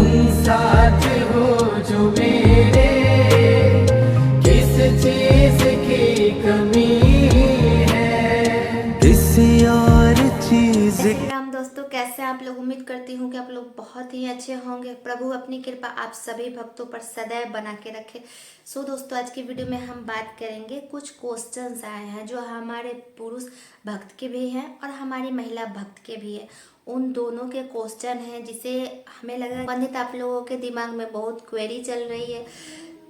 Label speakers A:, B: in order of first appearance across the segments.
A: तुम साथ हो जो मेरे, किस चीज की कमी है, किसी और चीज।
B: राम दोस्तों, कैसे आप लोग? उम्मीद करती हूँ कि आप लोग बहुत ही अच्छे होंगे। प्रभु अपनी कृपा आप सभी भक्तों पर सदैव बना के रखे। सो दोस्तों, आज की वीडियो में हम बात करेंगे, कुछ क्वेश्चंस आए हैं जो हमारे पुरुष भक्त के भी हैं और हमारी महिला भक्त के भी है। उन दोनों के क्वेश्चन हैं जिसे हमें लगा संबंधित आप लोगों के दिमाग में बहुत क्वेरी चल रही है,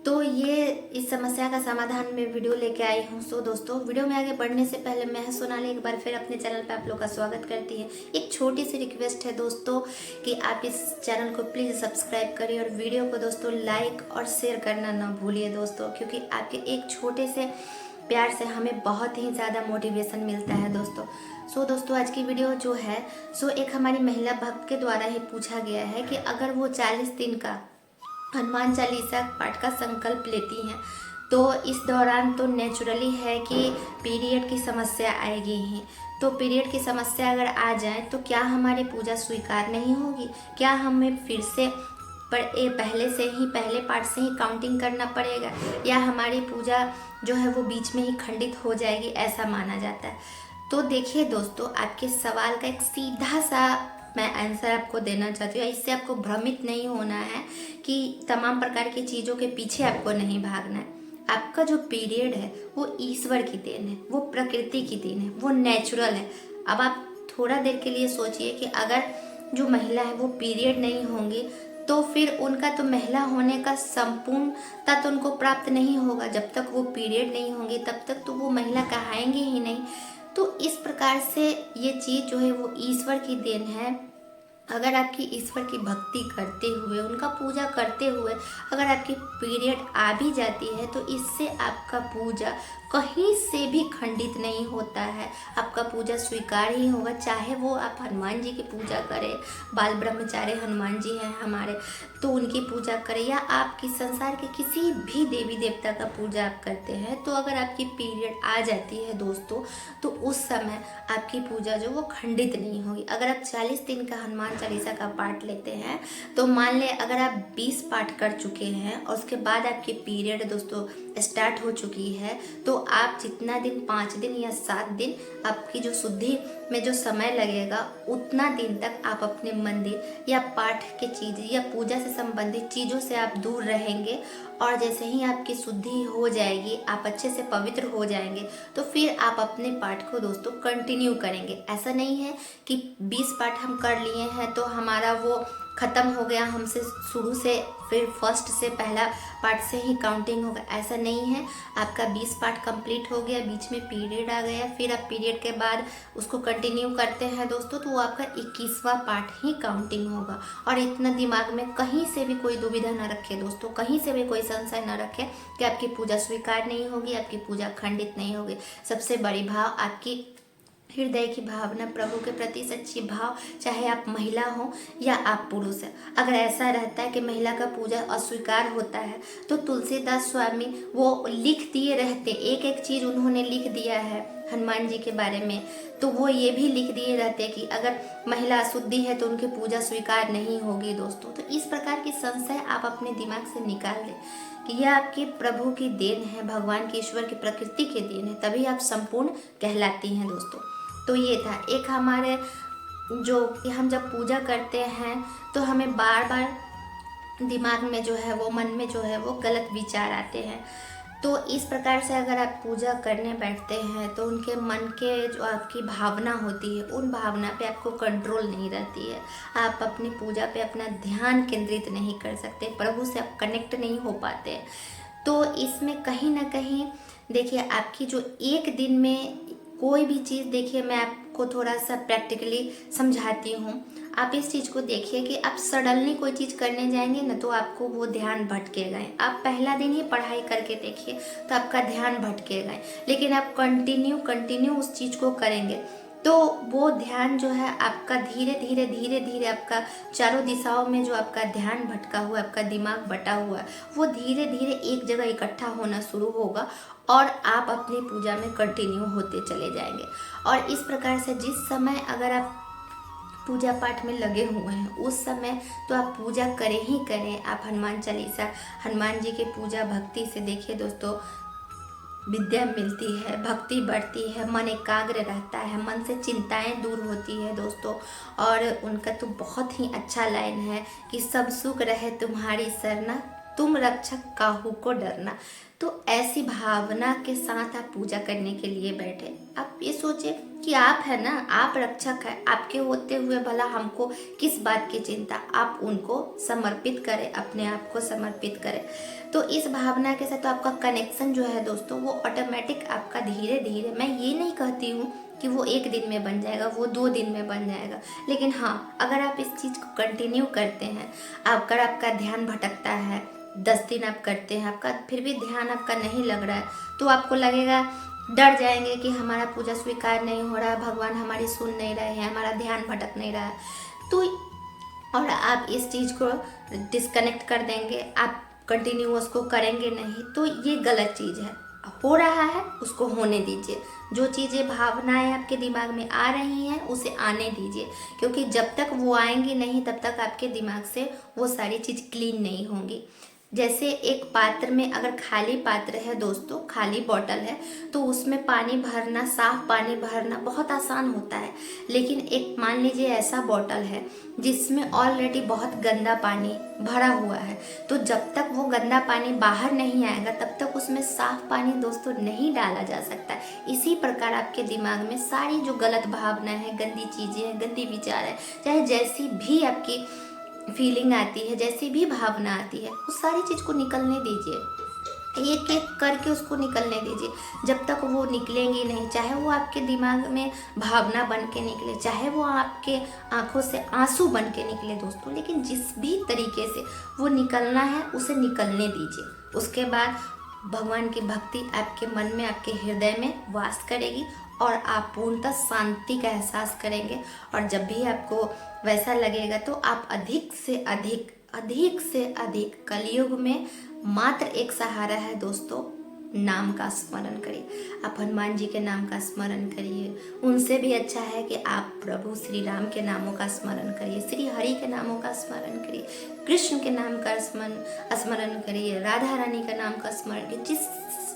B: तो ये इस समस्या का समाधान में वीडियो लेके आई हूँ। सो दोस्तों, वीडियो में आगे बढ़ने से पहले मैं सोनाली एक बार फिर अपने चैनल पे आप लोग का स्वागत करती है। एक छोटी सी रिक्वेस्ट है दोस्तों कि आप इस चैनल को प्लीज़ सब्सक्राइब करिए और वीडियो को दोस्तों लाइक और शेयर करना ना भूलिए दोस्तों, क्योंकि आपके एक छोटे से प्यार से हमें बहुत ही ज़्यादा मोटिवेशन मिलता है दोस्तों। सो दोस्तों, आज की वीडियो जो है एक हमारी महिला भक्त के द्वारा ही पूछा गया है कि अगर वो 40 दिन का हनुमान चालीसा पाठ का संकल्प लेती हैं तो इस दौरान तो नेचुरली है कि पीरियड की समस्या आएगी ही। तो पीरियड की समस्या अगर आ जाए तो क्या हमारी पूजा स्वीकार नहीं होगी? क्या हमें फिर से पहले पार्ट से ही काउंटिंग करना पड़ेगा, या हमारी पूजा जो है वो बीच में ही खंडित हो जाएगी, ऐसा माना जाता है। तो देखिए दोस्तों, आपके सवाल का एक सीधा सा मैं आंसर आपको देना चाहती हूँ। इससे आपको भ्रमित नहीं होना है कि तमाम प्रकार की चीज़ों के पीछे आपको नहीं भागना है। आपका जो पीरियड है वो ईश्वर की देन है, वो प्रकृति की देन है, वो नेचुरल है। अब आप थोड़ा देर के लिए सोचिए कि अगर जो महिला है वो पीरियड नहीं होंगी तो फिर उनका तो महिला होने का संपूर्णता तो उनको प्राप्त नहीं होगा। जब तक वो पीरियड नहीं होंगी तब तक तो वो महिला कहाएंगे ही नहीं। तो इस प्रकार से ये चीज़ जो है वो ईश्वर की देन है। अगर आपकी ईश्वर की भक्ति करते हुए, उनका पूजा करते हुए अगर आपकी पीरियड आ भी जाती है तो इससे आपका पूजा कहीं से भी खंडित नहीं होता है। आपका पूजा स्वीकार ही होगा, चाहे वो आप हनुमान जी की पूजा करें, बाल ब्रह्मचारी हनुमान जी हैं हमारे, तो उनकी पूजा करें, या आपकी संसार के किसी भी देवी देवता का पूजा आप करते हैं, तो अगर आपकी पीरियड आ जाती है दोस्तों तो उस समय आपकी पूजा जो वो खंडित नहीं होगी। अगर आप 40 दिन का हनुमान चालीसा का पाठ लेते हैं तो मान ले अगर आप 20 पाठ कर चुके हैं और उसके बाद आपकी पीरियड दोस्तों स्टार्ट हो चुकी है, तो आप जितना दिन 5 दिन या 7 दिन आपकी जो शुद्धि में जो समय लगेगा उतना दिन तक आप अपने मंदिर या पाठ के चीज़ या पूजा से संबंधित चीज़ों से आप दूर रहेंगे। और जैसे ही आपकी शुद्धि हो जाएगी, आप अच्छे से पवित्र हो जाएंगे, तो फिर आप अपने पाठ को दोस्तों कंटिन्यू करेंगे। ऐसा नहीं है कि 20 पाठ हम कर लिए हैं तो हमारा वो ख़त्म हो गया, हमसे शुरू से फिर फर्स्ट से पहला पार्ट से ही काउंटिंग होगा, ऐसा नहीं है। आपका 20 पार्ट कंप्लीट हो गया, बीच में पीरियड आ गया, फिर आप पीरियड के बाद उसको कंटिन्यू करते हैं दोस्तों, तो वो आपका 21वां पार्ट ही काउंटिंग होगा। और इतना दिमाग में कहीं से भी कोई दुविधा ना रखे दोस्तों, कहीं से भी कोई संशय ना रखे कि आपकी पूजा स्वीकार नहीं होगी, आपकी पूजा खंडित नहीं होगी। सबसे बड़ी भाव आपकी हृदय की भावना, प्रभु के प्रति सच्ची भाव, चाहे आप महिला हो या आप पुरुष है। अगर ऐसा रहता है कि महिला का पूजा अस्वीकार होता है तो तुलसीदास स्वामी वो लिख दिए रहते, एक एक चीज़ उन्होंने लिख दिया है हनुमान जी के बारे में, तो वो ये भी लिख दिए रहते कि अगर महिला अशुद्धि है तो उनकी पूजा स्वीकार नहीं होगी दोस्तों। तो इस प्रकार की संशय आप अपने दिमाग से निकाल दें कि यह आपके प्रभु की देन है, भगवान की ईश्वर की प्रकृति की देन है, तभी आप संपूर्ण कहलाती हैं दोस्तों। तो ये था एक हमारे जो कि हम जब पूजा करते हैं तो हमें बार बार दिमाग में जो है वो, मन में जो है वो गलत विचार आते हैं। तो इस प्रकार से अगर आप पूजा करने बैठते हैं तो उनके मन के जो आपकी भावना होती है उन भावना पे आपको कंट्रोल नहीं रहती है। आप अपनी पूजा पे अपना ध्यान केंद्रित नहीं कर सकते, प्रभु से आप कनेक्ट नहीं हो पाते। तो इसमें कहीं ना कहीं देखिए, आपकी जो एक दिन में कोई भी चीज़, देखिए मैं आपको थोड़ा सा प्रैक्टिकली समझाती हूँ। आप इस चीज़ को देखिए कि आप सडनली कोई चीज़ करने जाएंगे ना तो आपको वो ध्यान भटकेगा। आप पहला दिन ही पढ़ाई करके देखिए तो आपका ध्यान भटकेगा, लेकिन आप कंटिन्यू उस चीज़ को करेंगे तो वो ध्यान जो है आपका धीरे धीरे आपका चारों दिशाओं में जो आपका ध्यान भटका हुआ है, आपका दिमाग बटा हुआ है, वो धीरे धीरे एक जगह इकट्ठा होना शुरू होगा और आप अपनी पूजा में कंटिन्यू होते चले जाएंगे। और इस प्रकार से जिस समय अगर आप पूजा पाठ में लगे हुए हैं उस समय तो आप पूजा करें ही करें। आप हनुमान चालीसा, हनुमान जी की पूजा भक्ति से देखिए दोस्तों, विद्या मिलती है, भक्ति बढ़ती है, मन एकाग्र रहता है, मन से चिंताएं दूर होती है दोस्तों। और उनका तो बहुत ही अच्छा लाइन है कि सब सुख रहे तुम्हारी सरना, तुम रक्षक काहू को डरना। तो ऐसी भावना के साथ आप पूजा करने के लिए बैठे। आप ये सोचे कि आप है ना, आप रक्षक है, आपके होते हुए भला हमको किस बात की चिंता। आप उनको समर्पित करें, अपने आप को समर्पित करें। तो इस भावना के साथ तो आपका कनेक्शन जो है दोस्तों वो ऑटोमेटिक आपका धीरे धीरे, मैं ये नहीं कहती हूँ कि वो 1 दिन में बन जाएगा, वो 2 दिन में बन जाएगा, लेकिन हाँ अगर आप इस चीज़ को कंटिन्यू करते हैं, अगर आपका ध्यान भटकता है, 10 दिन आप करते हैं, आपका फिर भी ध्यान आपका नहीं लग रहा है, तो आपको लगेगा, डर जाएंगे कि हमारा पूजा स्वीकार नहीं हो रहा है, भगवान हमारी सुन नहीं रहे हैं, हमारा ध्यान भटक नहीं रहा है। तो और आप इस चीज़ को डिस्कनेक्ट कर देंगे, आप कंटिन्यू उसको करेंगे नहीं, तो ये गलत चीज़ है। हो रहा है उसको होने दीजिए। जो चीज़ें भावनाएं आपके दिमाग में आ रही हैं उसे आने दीजिए, क्योंकि जब तक वो आएंगी नहीं तब तक आपके दिमाग से वो सारी चीज़ क्लीन नहीं होंगी। जैसे एक पात्र में अगर खाली पात्र है दोस्तों, खाली बॉटल है, तो उसमें पानी भरना, साफ पानी भरना बहुत आसान होता है। लेकिन एक मान लीजिए ऐसा बॉटल है जिसमें ऑलरेडी बहुत गंदा पानी भरा हुआ है, तो जब तक वो गंदा पानी बाहर नहीं आएगा तब तक उसमें साफ पानी दोस्तों नहीं डाला जा सकता। इसी प्रकार आपके दिमाग में सारी जो गलत भावना है, गंदी चीज़ें हैं, गंदी विचार है, चाहे जैसी भी आपकी फीलिंग आती है, जैसी भी भावना आती है, उस सारी चीज़ को निकलने दीजिए, एक एक करके उसको निकलने दीजिए। जब तक वो निकलेंगी नहीं, चाहे वो आपके दिमाग में भावना बन के निकले, चाहे वो आपके आंखों से आंसू बन के निकले दोस्तों, लेकिन जिस भी तरीके से वो निकलना है उसे निकलने दीजिए। उसके बाद भगवान की भक्ति आपके मन में, आपके हृदय में वास करेगी और आप पूर्णतः शांति का एहसास करेंगे। और जब भी आपको वैसा लगेगा तो आप अधिक से अधिक कलयुग में मात्र एक सहारा है दोस्तों, नाम का स्मरण करिए। आप हनुमान जी के नाम का स्मरण करिए। उनसे भी अच्छा है कि आप प्रभु श्री राम के नामों का स्मरण करिए, श्री हरि के नामों का स्मरण करिए, कृष्ण के नाम का स्मरण करिए, राधा रानी का नाम का स्मरण करिए। जिस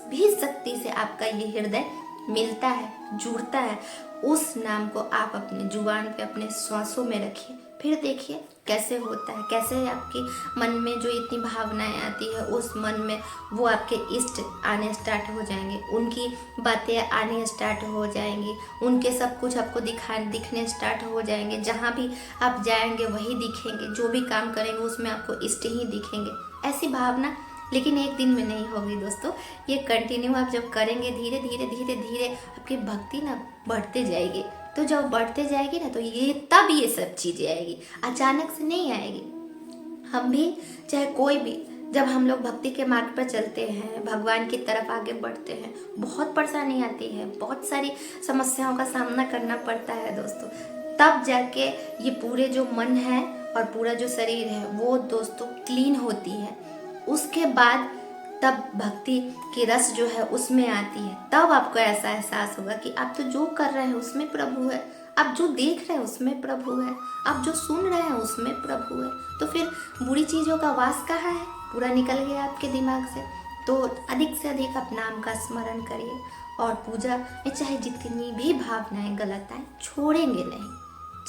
B: भी शक्ति से आपका ये हृदय मिलता है, जुड़ता है, उस नाम को आप अपने जुबान पे, अपने श्वासों में रखिए। फिर देखिए कैसे होता है, कैसे आपके मन में जो इतनी भावनाएं आती है उस मन में वो आपके इष्ट आने स्टार्ट हो जाएंगे, उनकी बातें आने स्टार्ट हो जाएंगी, उनके सब कुछ आपको दिखने स्टार्ट हो जाएंगे। जहाँ भी आप जाएंगे वही दिखेंगे, जो भी काम करेंगे उसमें आपको इष्ट ही दिखेंगे। ऐसी भावना लेकिन 1 दिन में नहीं होगी दोस्तों, ये कंटिन्यू आप जब करेंगे धीरे धीरे आपकी भक्ति ना बढ़ते जाएगी। तो जब बढ़ते जाएगी ना तो ये तब ये सब चीज़ें आएगी, अचानक से नहीं आएगी। हम भी चाहे कोई भी, जब हम लोग भक्ति के मार्ग पर चलते हैं, भगवान की तरफ आगे बढ़ते हैं, बहुत परेशानी आती है, बहुत सारी समस्याओं का सामना करना पड़ता है दोस्तों, तब जाके ये पूरे जो मन है और पूरा जो शरीर है वो दोस्तों क्लीन होती है। उसके बाद तब भक्ति की रस जो है उसमें आती है, तब आपको ऐसा एहसास होगा कि आप तो जो कर रहे हैं उसमें प्रभु है, आप जो देख रहे हैं उसमें प्रभु है, आप जो सुन रहे हैं उसमें प्रभु है। तो फिर बुरी चीज़ों का वास कहाँ है, पूरा निकल गया आपके दिमाग से। तो अधिक से अधिक आप नाम का स्मरण करिए और पूजा में चाहे जितनी भी भावनाएं गलत आए छोड़ेंगे नहीं।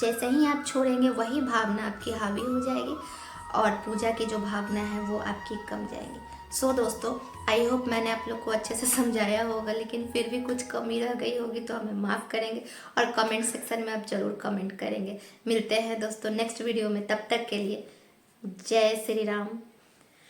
B: जैसे ही आप छोड़ेंगे वही भावना आपकी हावी हो जाएगी और पूजा की जो भावना है वो आपकी कम जाएगी। सो दोस्तों, आई होप मैंने आप लोग को अच्छे से समझाया होगा, लेकिन फिर भी कुछ कमी रह गई होगी तो हमें माफ़ करेंगे और कमेंट सेक्शन में आप ज़रूर कमेंट करेंगे। मिलते हैं दोस्तों नेक्स्ट वीडियो में, तब तक के लिए जय श्री राम।